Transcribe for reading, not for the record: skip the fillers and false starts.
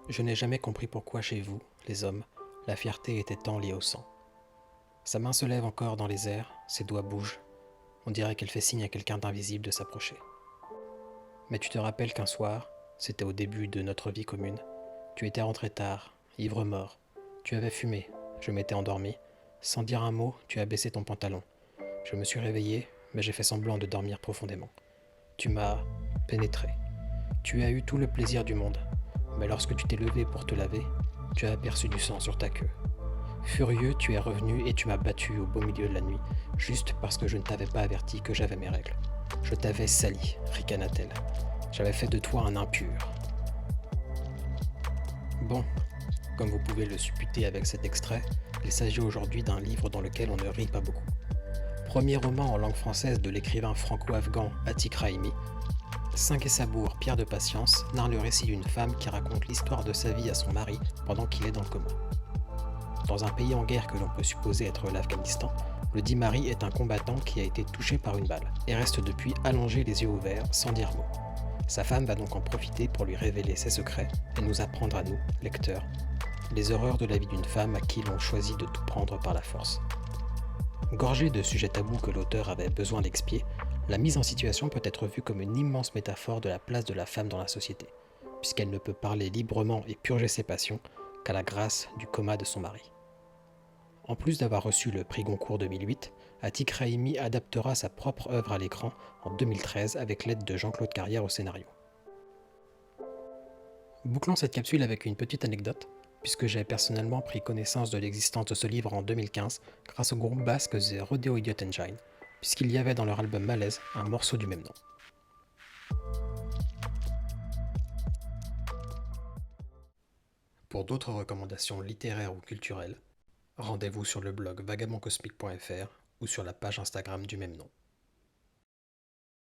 Je n'ai jamais compris pourquoi chez vous, les hommes, la fierté était tant liée au sang. Sa main se lève encore dans les airs, ses doigts bougent. On dirait qu'elle fait signe à quelqu'un d'invisible de s'approcher. Mais tu te rappelles qu'un soir, c'était au début de notre vie commune, tu étais rentré tard, ivre-mort. Tu avais fumé, je m'étais endormi. Sans dire un mot, tu as baissé ton pantalon. Je me suis réveillé, mais j'ai fait semblant de dormir profondément. Tu m'as pénétré. Tu as eu tout le plaisir du monde. Mais lorsque tu t'es levé pour te laver, tu as aperçu du sang sur ta queue. Furieux, tu es revenu et tu m'as battu au beau milieu de la nuit, juste parce que je ne t'avais pas averti que j'avais mes règles. Je t'avais sali, ricana-t-elle. J'avais fait de toi un impur. Bon, comme vous pouvez le supputer avec cet extrait, il s'agit aujourd'hui d'un livre dans lequel on ne rit pas beaucoup. Premier roman en langue française de l'écrivain franco-afghan Atik Raimi, Cinq et Sabour, Pierre de Patience, narre le récit d'une femme qui raconte l'histoire de sa vie à son mari pendant qu'il est dans le coma. Dans un pays en guerre que l'on peut supposer être l'Afghanistan, le dit mari est un combattant qui a été touché par une balle et reste depuis allongé les yeux ouverts sans dire mot. Sa femme va donc en profiter pour lui révéler ses secrets et nous apprendre à nous, lecteurs, les horreurs de la vie d'une femme à qui l'on choisit de tout prendre par la force. Gorgée de sujets tabous que l'auteur avait besoin d'expier, la mise en situation peut être vue comme une immense métaphore de la place de la femme dans la société, puisqu'elle ne peut parler librement et purger ses passions qu'à la grâce du coma de son mari. En plus d'avoir reçu le prix Goncourt 2008, Atik Raimi adaptera sa propre œuvre à l'écran en 2013 avec l'aide de Jean-Claude Carrière au scénario. Bouclons cette capsule avec une petite anecdote, puisque j'ai personnellement pris connaissance de l'existence de ce livre en 2015 grâce au groupe basque The Rodeo Idiot Engine, puisqu'il y avait dans leur album Malaise un morceau du même nom. Pour d'autres recommandations littéraires ou culturelles, rendez-vous sur le blog vagabondcosmique.fr ou sur la page Instagram du même nom.